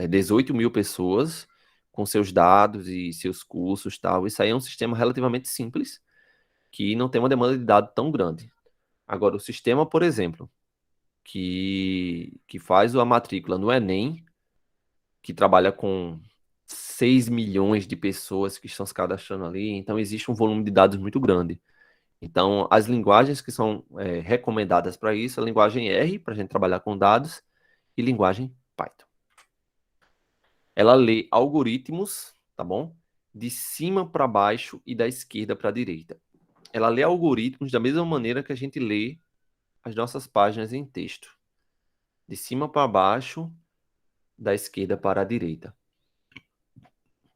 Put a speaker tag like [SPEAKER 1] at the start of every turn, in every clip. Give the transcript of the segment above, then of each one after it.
[SPEAKER 1] 18 mil pessoas com seus dados e seus cursos e tal. Isso aí é um sistema relativamente simples, que não tem uma demanda de dados tão grande. Agora, o sistema, por exemplo, que faz a matrícula no Enem, que trabalha com 6 milhões de pessoas que estão se cadastrando ali, então existe um volume de dados muito grande. Então, as linguagens que são recomendadas para isso, a linguagem R, para a gente trabalhar com dados, e linguagem Python. Ela lê algoritmos, tá bom? De cima para baixo e da esquerda para a direita. Ela lê algoritmos da mesma maneira que a gente lê as nossas páginas em texto. De cima para baixo, da esquerda para a direita.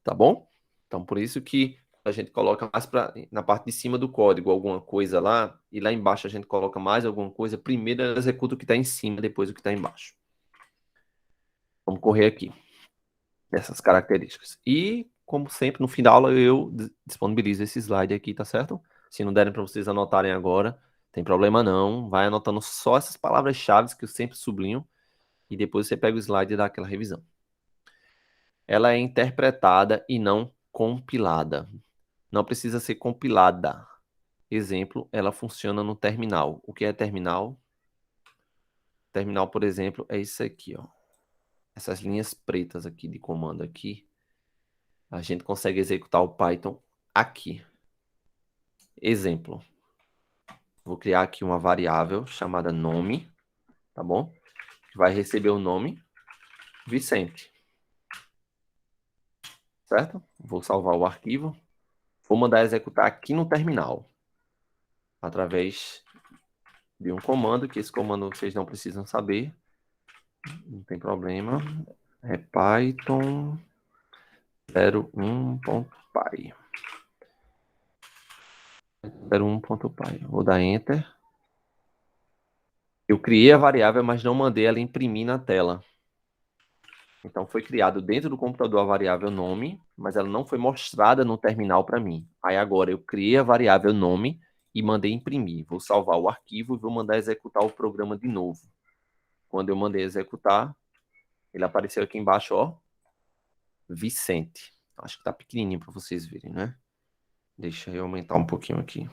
[SPEAKER 1] Tá bom? Então, por isso que a gente coloca mais na parte de cima do código alguma coisa lá, e lá embaixo a gente coloca mais alguma coisa. Primeiro ela executa o que está em cima, depois o que está embaixo. Vamos correr aqui dessas características. E, como sempre, no fim da aula eu disponibilizo esse slide aqui, tá certo? Se não derem para vocês anotarem agora, tem problema não. Vai anotando só essas palavras-chave que eu sempre sublinho, e depois você pega o slide e dá aquela revisão. Ela é interpretada e não compilada. Não precisa ser compilada. Exemplo, ela funciona no terminal. O que é terminal? Terminal, por exemplo, é isso aqui, ó. Essas linhas pretas aqui de comando aqui. A gente consegue executar o Python aqui. Exemplo. Vou criar aqui uma variável chamada nome, tá bom? Que vai receber o nome Vicente. Certo? Vou salvar o arquivo. Vou mandar executar aqui no terminal. Através de um comando, que esse comando vocês não precisam saber. Não tem problema. É Python 01.py. 01.py. Vou dar Enter. Eu criei a variável, mas não mandei ela imprimir na tela. Então, foi criado dentro do computador a variável nome, mas ela não foi mostrada no terminal para mim. Aí, agora, eu criei a variável nome e mandei imprimir. Vou salvar o arquivo e vou mandar executar o programa de novo. Quando eu mandei executar, ele apareceu aqui embaixo, ó. Vicente. Acho que tá pequenininho para vocês verem, né? Deixa eu aumentar um pouquinho aqui.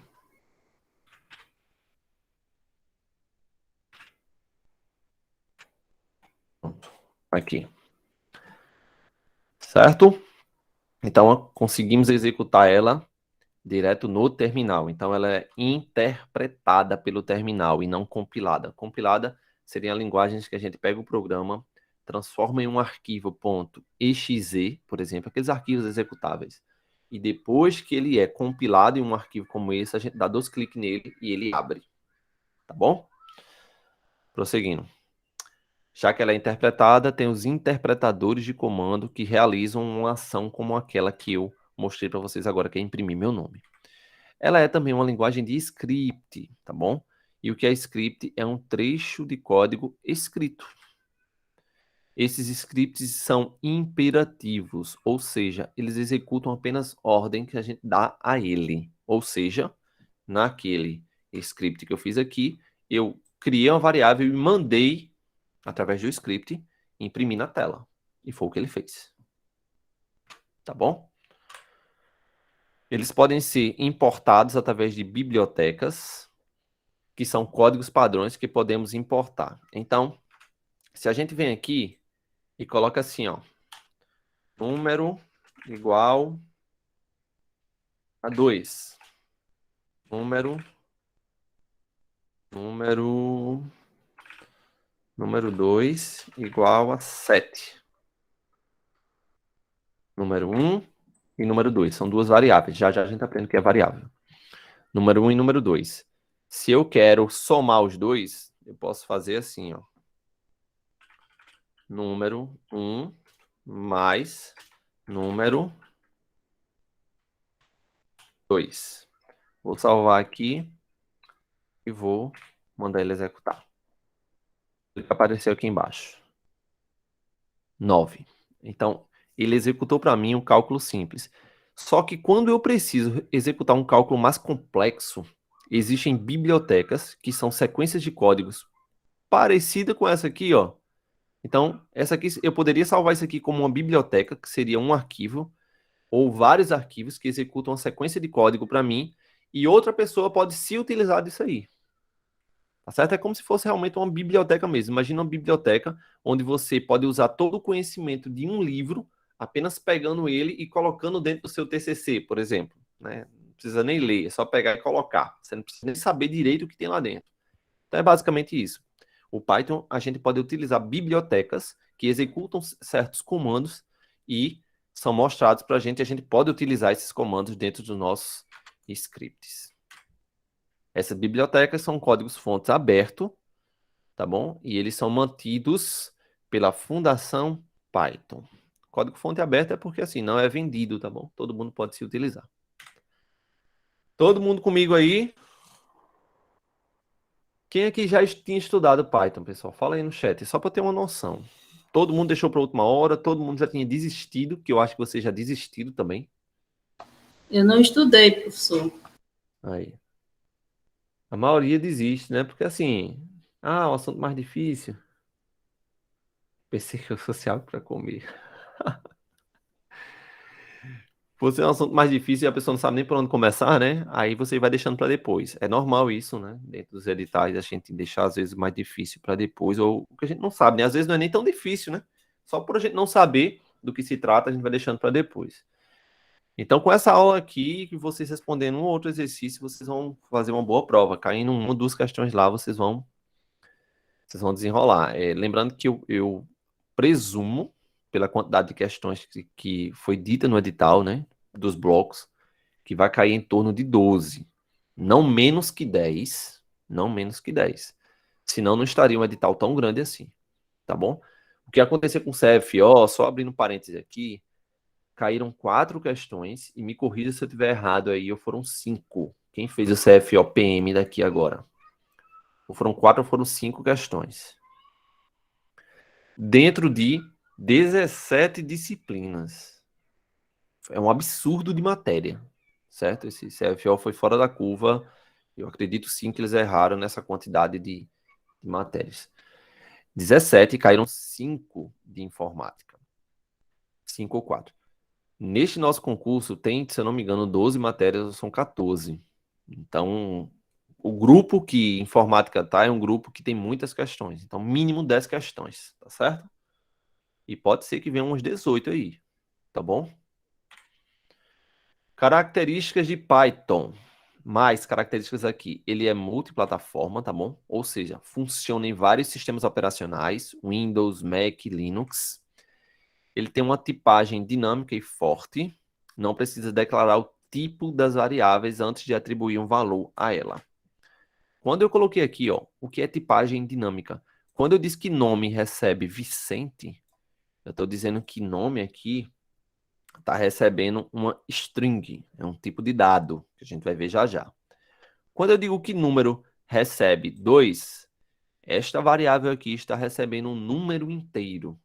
[SPEAKER 1] Pronto. Aqui. Certo? Então, conseguimos executar ela direto no terminal. Então, ela é interpretada pelo terminal e não compilada. Compilada seriam linguagens que a gente pega o programa, transforma em um arquivo .exe, por exemplo, aqueles arquivos executáveis. E depois que ele é compilado em um arquivo como esse, a gente dá 2 cliques nele e ele abre. Tá bom? Prosseguindo. Já que ela é interpretada, tem os interpretadores de comando que realizam uma ação como aquela que eu mostrei para vocês agora, que é imprimir meu nome. Ela é também uma linguagem de script, tá bom? E o que é script? É um trecho de código escrito. Esses scripts são imperativos, ou seja, eles executam apenas ordem que a gente dá a ele. Ou seja, naquele script que eu fiz aqui, eu criei uma variável e mandei, através do script, imprimir na tela. E foi o que ele fez. Tá bom? Eles podem ser importados através de bibliotecas, que são códigos padrões que podemos importar. Então, se a gente vem aqui e coloca assim, ó, número igual a 2. Número 2 igual a 7. Número 1 e número 2. São duas variáveis. Já já a gente aprende o que é variável. Número 1 e número 2. Se eu quero somar os dois, eu posso fazer assim, ó. Número 1 mais número 2. Vou salvar aqui e vou mandar ele executar. Ele apareceu aqui embaixo. 9. Então, ele executou para mim um cálculo simples. Só que quando eu preciso executar um cálculo mais complexo, existem bibliotecas que são sequências de códigos parecida com essa aqui, ó. Então, essa aqui, eu poderia salvar isso aqui como uma biblioteca, que seria um arquivo, ou vários arquivos que executam uma sequência de código para mim, e outra pessoa pode se utilizar disso aí. Tá certo? É como se fosse realmente uma biblioteca mesmo. Imagina uma biblioteca onde você pode usar todo o conhecimento de um livro, apenas pegando ele e colocando dentro do seu TCC, por exemplo. Né? Não precisa nem ler, é só pegar e colocar. Você não precisa nem saber direito o que tem lá dentro. Então é basicamente isso. O Python, a gente pode utilizar bibliotecas que executam certos comandos e são mostrados para a gente pode utilizar esses comandos dentro dos nossos scripts. Essas bibliotecas são códigos-fontes abertos, tá bom? E eles são mantidos pela Fundação Python. Código-fonte aberto é porque, assim, não é vendido, tá bom? Todo mundo pode se utilizar. Todo mundo comigo aí? Quem aqui já tinha estudado Python, pessoal? Fala aí no chat, só para ter uma noção. Todo mundo deixou para a última hora, todo mundo já tinha desistido, que eu acho que você já desistiram também.
[SPEAKER 2] Eu não estudei, professor.
[SPEAKER 1] Aí. A maioria desiste, né? Porque assim, o assunto mais difícil. Pensei que eu social para comer. Você é um assunto mais difícil e a pessoa não sabe nem por onde começar, né? Aí você vai deixando para depois. É normal isso, né? Dentro dos editais, a gente deixar às vezes mais difícil para depois, ou o que a gente não sabe, né? Às vezes não é nem tão difícil, né? Só por a gente não saber do que se trata, a gente vai deixando para depois. Então, com essa aula aqui, que vocês respondendo um ou outro exercício, vocês vão fazer uma boa prova. Caindo uma ou duas questões lá, vocês vão desenrolar. Lembrando que eu presumo, pela quantidade de questões que foi dita no edital, né? Dos blocos, que vai cair em torno de 12. Não menos que 10. Não menos que 10. Senão não estaria um edital tão grande assim. Tá bom? O que aconteceu com o CFO, só abrindo parênteses aqui, caíram 4 questões, e me corrija se eu estiver errado aí, ou foram 5. Quem fez o CFO PM daqui agora? Ou foram 4 ou foram 5 questões. Dentro de 17 disciplinas. É um absurdo de matéria, certo? Esse CFO foi fora da curva. Eu acredito sim que eles erraram nessa quantidade de matérias. 17, caíram 5 de informática. 5 ou 4. Neste nosso concurso tem, se eu não me engano, 12 matérias, são 14. Então, o grupo que informática tá é um grupo que tem muitas questões. Então, mínimo 10 questões, tá certo? E pode ser que venha uns 18 aí, tá bom? Características de Python. Mais características aqui. Ele é multiplataforma, tá bom? Ou seja, funciona em vários sistemas operacionais, Windows, Mac, Linux. Ele tem uma tipagem dinâmica e forte. Não precisa declarar o tipo das variáveis antes de atribuir um valor a ela. Quando eu coloquei aqui, ó, o que é tipagem dinâmica? Quando eu disse que nome recebe Vicente, eu estou dizendo que nome aqui está recebendo uma string, é um tipo de dado, que a gente vai ver já já. Quando eu digo que número recebe 2, esta variável aqui está recebendo um número inteiro,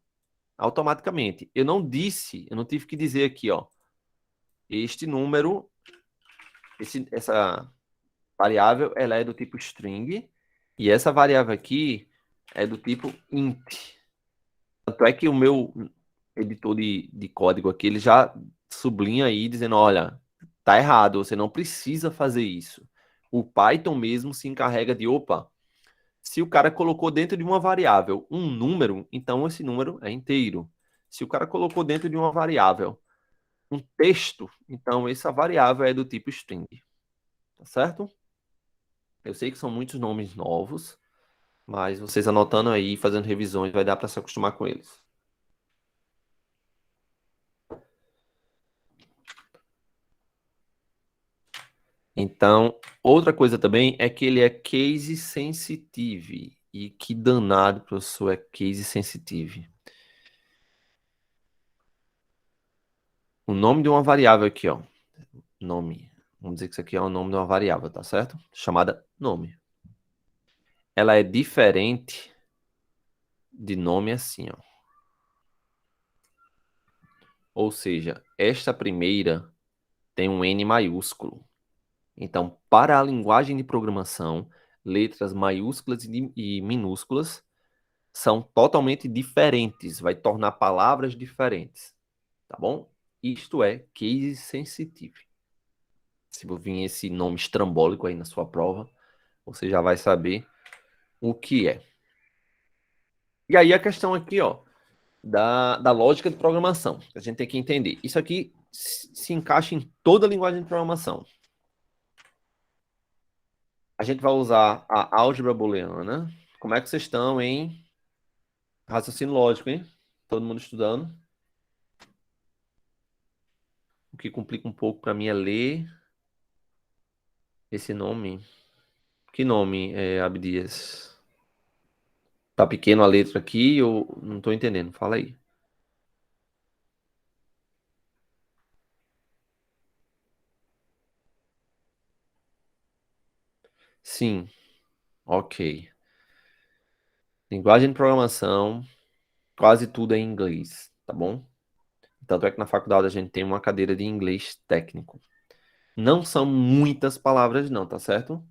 [SPEAKER 1] automaticamente. Eu não tive que dizer aqui, ó, este número, essa variável, ela é do tipo string, e essa variável aqui é do tipo int. Tanto é que o meu editor de código aqui, ele já sublinha aí, dizendo, olha, tá errado, você não precisa fazer isso. O Python mesmo se encarrega de, opa, se o cara colocou dentro de uma variável um número, então esse número é inteiro. Se o cara colocou dentro de uma variável um texto, então essa variável é do tipo string. Tá certo? Eu sei que são muitos nomes novos, mas vocês anotando aí, fazendo revisões, vai dar para se acostumar com eles. Então, outra coisa também é que ele é case sensitive. E que danado, professor, é case sensitive. O nome de uma variável aqui, ó. Nome. Vamos dizer que isso aqui é o nome de uma variável, tá certo? Chamada nome. Ela é diferente de nome assim, ó. Ou seja, esta primeira tem um N maiúsculo. Então, para a linguagem de programação, letras maiúsculas e minúsculas são totalmente diferentes, vai tornar palavras diferentes, tá bom? Isto é case sensitive. Se vir esse nome estrambólico aí na sua prova, você já vai saber o que é. E aí a questão aqui, ó, da lógica de programação, que a gente tem que entender. Isso aqui se encaixa em toda a linguagem de programação. A gente vai usar a álgebra booleana. Como é que vocês estão em raciocínio lógico, hein? Todo mundo estudando? O que complica um pouco para mim é ler esse nome. Que nome, Abdias? Tá pequeno a letra aqui ou não tô entendendo? Fala aí. Sim, ok. Linguagem de programação, quase tudo é em inglês, tá bom? Tanto é que na faculdade a gente tem uma cadeira de inglês técnico. Não são muitas palavras, não, tá certo?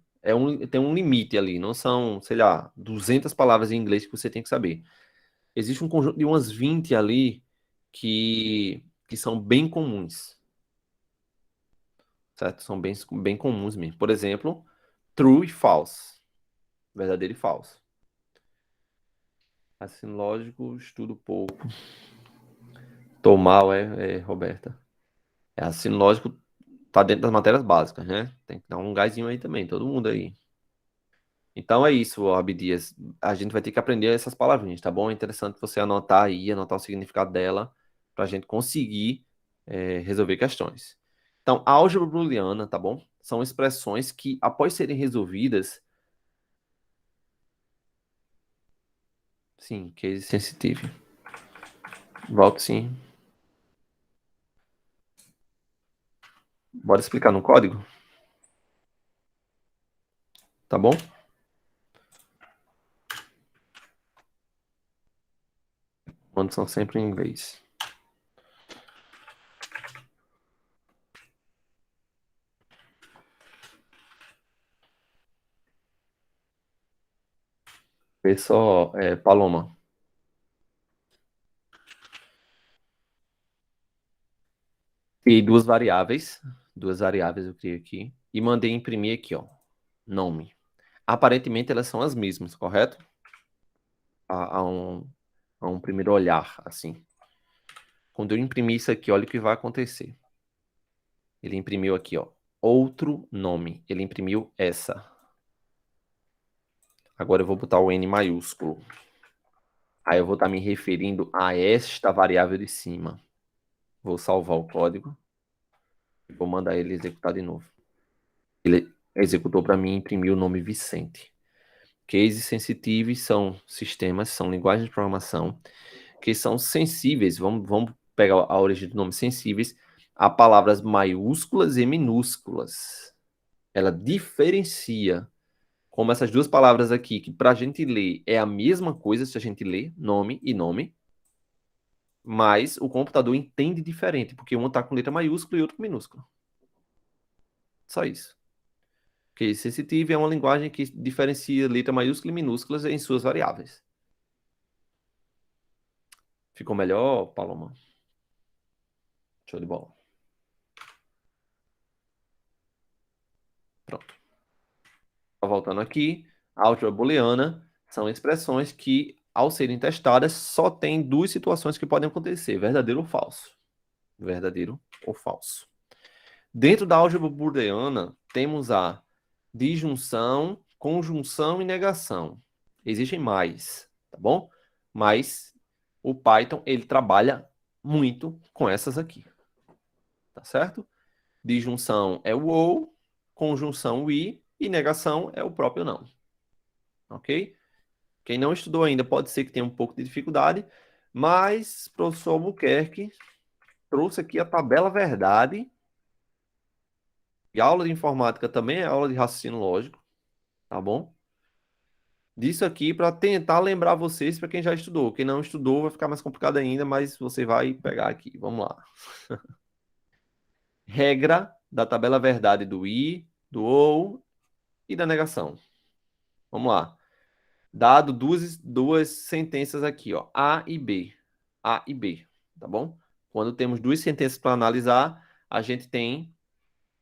[SPEAKER 1] Tem um limite ali, não são, sei lá, 200 palavras em inglês que você tem que saber. Existe um conjunto de umas 20 ali que são bem comuns, certo? São bem comuns mesmo. Por exemplo, true e false, verdadeiro e falso. Assim, lógico, estudo pouco. Tô mal, Roberta? É assim, lógico, tá dentro das matérias básicas, né? Tem que dar um gásinho aí também, todo mundo aí. Então é isso, Abdias. A gente vai ter que aprender essas palavrinhas, tá bom? É interessante você anotar aí, anotar o significado dela, para a gente conseguir resolver questões. Então, a álgebra booleana, tá bom? São expressões que, após serem resolvidas, sim, case sensitive. Volto sim. Bora explicar no código, tá bom? Quando são sempre em inglês. Vê só, Paloma. E duas variáveis eu criei aqui, e mandei imprimir aqui, ó, nome. Aparentemente elas são as mesmas, correto? A um primeiro olhar, assim. Quando eu imprimir isso aqui, olha o que vai acontecer. Ele imprimiu aqui, ó, outro nome. Ele imprimiu essa. Agora eu vou botar o N maiúsculo. Aí eu vou estar me referindo a esta variável de cima. Vou salvar o código e vou mandar ele executar de novo. Ele executou para mim e imprimiu o nome Vicente. Case sensitive são sistemas, são linguagens de programação que são sensíveis. Vamos pegar a origem do nome sensíveis a palavras maiúsculas e minúsculas. Ela diferencia como essas duas palavras aqui, que para a gente ler é a mesma coisa se a gente lê nome e nome, mas o computador entende diferente, porque um está com letra maiúscula e outro com minúscula. Só isso. Porque sensitive é uma linguagem que diferencia letra maiúscula e minúsculas em suas variáveis. Ficou melhor, Paloma? Show de bola. Pronto. Voltando aqui, a álgebra booleana são expressões que, ao serem testadas, só tem duas situações que podem acontecer: verdadeiro ou falso. Verdadeiro ou falso. Dentro da álgebra booleana, temos a disjunção, conjunção e negação. Existem mais, tá bom? Mas o Python, ele trabalha muito com essas aqui, tá certo? Disjunção é o ou, conjunção o e negação é o próprio não, ok? Quem não estudou ainda pode ser que tenha um pouco de dificuldade, mas o professor Albuquerque trouxe aqui a tabela verdade. E a aula de informática também é aula de raciocínio lógico, tá bom? Disso aqui para tentar lembrar vocês para quem já estudou. Quem não estudou vai ficar mais complicado ainda, mas você vai pegar aqui. Vamos lá. Regra da tabela verdade do i, do ou e da negação. Vamos lá. Dado duas sentenças aqui, ó, A e B. A e B, tá bom? Quando temos duas sentenças para analisar, a gente tem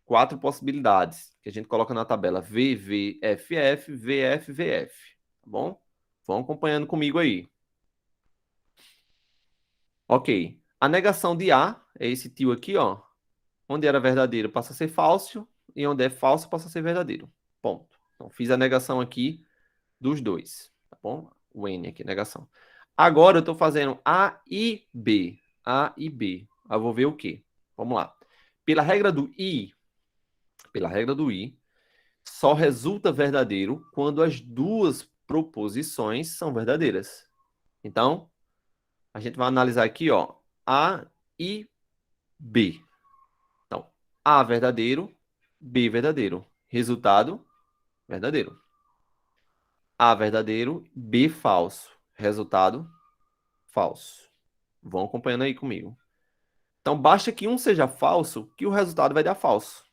[SPEAKER 1] 4 possibilidades que a gente coloca na tabela: V, V, F, F, VF, VF, tá bom? Vão acompanhando comigo aí. Ok. A negação de A é esse tio aqui, ó. Onde era verdadeiro passa a ser falso e onde é falso passa a ser verdadeiro. Ponto. Então, fiz a negação aqui dos dois, tá bom? O N aqui, negação. Agora eu estou fazendo A e B. A e B. Eu vou ver o quê? Vamos lá. Pela regra do I, só resulta verdadeiro quando as duas proposições são verdadeiras. Então, a gente vai analisar aqui, ó, A e B. Então, A verdadeiro, B verdadeiro. Resultado, verdadeiro. A verdadeiro, B falso. Resultado, falso. Vão acompanhando aí comigo. Então, basta que um seja falso, que o resultado vai dar falso.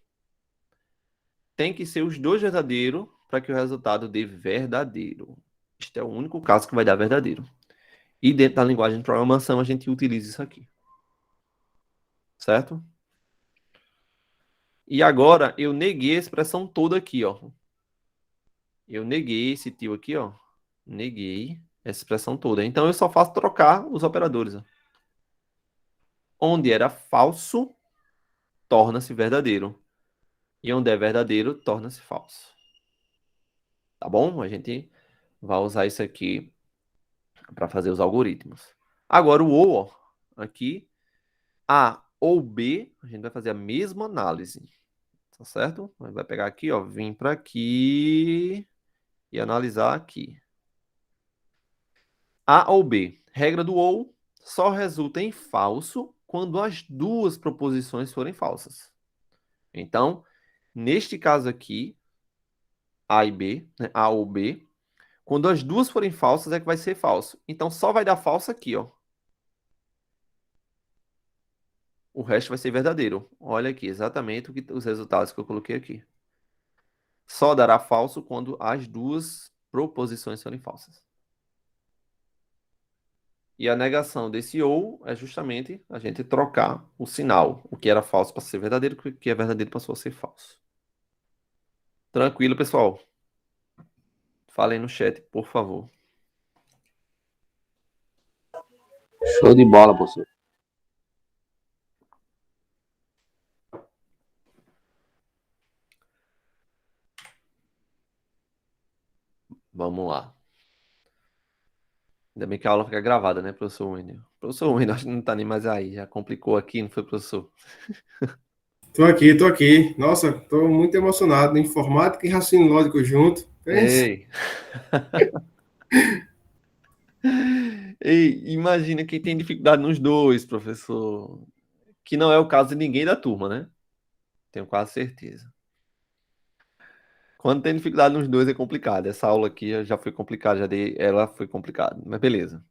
[SPEAKER 1] Tem que ser os dois verdadeiros para que o resultado dê verdadeiro. Este é o único caso que vai dar verdadeiro. E dentro da linguagem de programação, a gente utiliza isso aqui. Certo? E agora, eu neguei a expressão toda aqui, ó. Eu neguei esse tio aqui, ó. Neguei essa expressão toda. Então, eu só faço trocar os operadores, ó. Onde era falso, torna-se verdadeiro. E onde é verdadeiro, torna-se falso. Tá bom? A gente vai usar isso aqui para fazer os algoritmos. Agora, o ou, ó, aqui, A ou B, a gente vai fazer a mesma análise. Tá certo? Vai pegar aqui, ó, vir para aqui e analisar aqui. A ou B. Regra do ou só resulta em falso quando as duas proposições forem falsas. Então, neste caso aqui, A e B, né, A ou B, quando as duas forem falsas é que vai ser falso. Então, só vai dar falso aqui, ó. O resto vai ser verdadeiro. Olha aqui, exatamente os resultados que eu coloquei aqui. Só dará falso quando as duas proposições forem falsas. E a negação desse ou é justamente a gente trocar o sinal. O que era falso para ser verdadeiro, o que é verdadeiro passou a ser falso. Tranquilo, pessoal? Falem no chat, por favor.
[SPEAKER 3] Show de bola, professor.
[SPEAKER 1] Vamos lá. Ainda bem que a aula fica gravada, né, professor Wendel? Professor Wendel, acho que não tá nem mais aí. Já complicou aqui, não foi, professor?
[SPEAKER 4] Tô aqui, tô aqui. Nossa, tô muito emocionado. Informática e raciocínio lógico junto. Pensa.
[SPEAKER 1] Ei! Ei, imagina quem tem dificuldade nos dois, professor. Que não é o caso de ninguém da turma, né? Tenho quase certeza. Quando tem dificuldade nos dois é complicado. Essa aula aqui já foi complicada, já dei, ela foi complicada, mas beleza.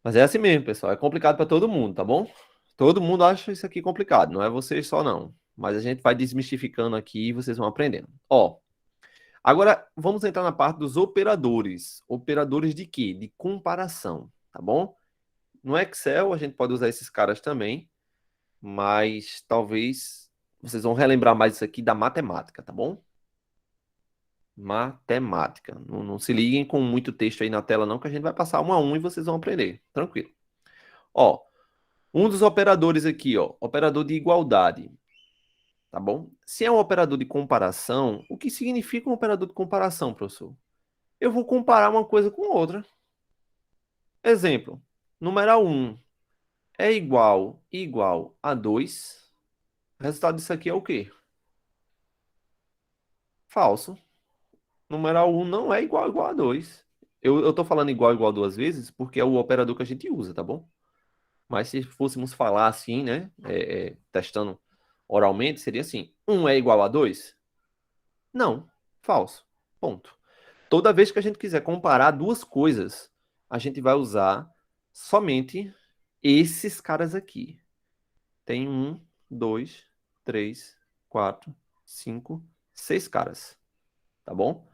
[SPEAKER 1] Mas é assim mesmo, pessoal. É complicado para todo mundo, tá bom? Todo mundo acha isso aqui complicado, não é vocês só não. Mas a gente vai desmistificando aqui e vocês vão aprendendo. Ó, agora vamos entrar na parte dos operadores. Operadores de quê? De comparação, tá bom? No Excel a gente pode usar esses caras também, mas talvez vocês vão relembrar mais isso aqui da matemática, tá bom? Matemática. Não se liguem com muito texto aí na tela, não, que a gente vai passar um a um e vocês vão aprender. Tranquilo. Ó, um dos operadores aqui, ó, operador de igualdade. Tá bom? Se é um operador de comparação, o que significa um operador de comparação, professor? Eu vou comparar uma coisa com outra. Exemplo, numeral 1 é igual a 2. O resultado disso aqui é o quê? Falso. Numeral 1 não é igual a 2. Eu tô falando igual duas vezes porque é o operador que a gente usa, tá bom? Mas se fôssemos falar assim, né? Testando oralmente, seria assim: 1 é igual a 2? Não. Falso. Ponto. Toda vez que a gente quiser comparar duas coisas, a gente vai usar somente esses caras aqui. Tem 1, 2, 3, 4, 5, 6 caras. Tá bom?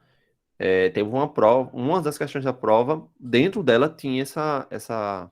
[SPEAKER 1] teve uma prova, uma das questões da prova, dentro dela tinha essa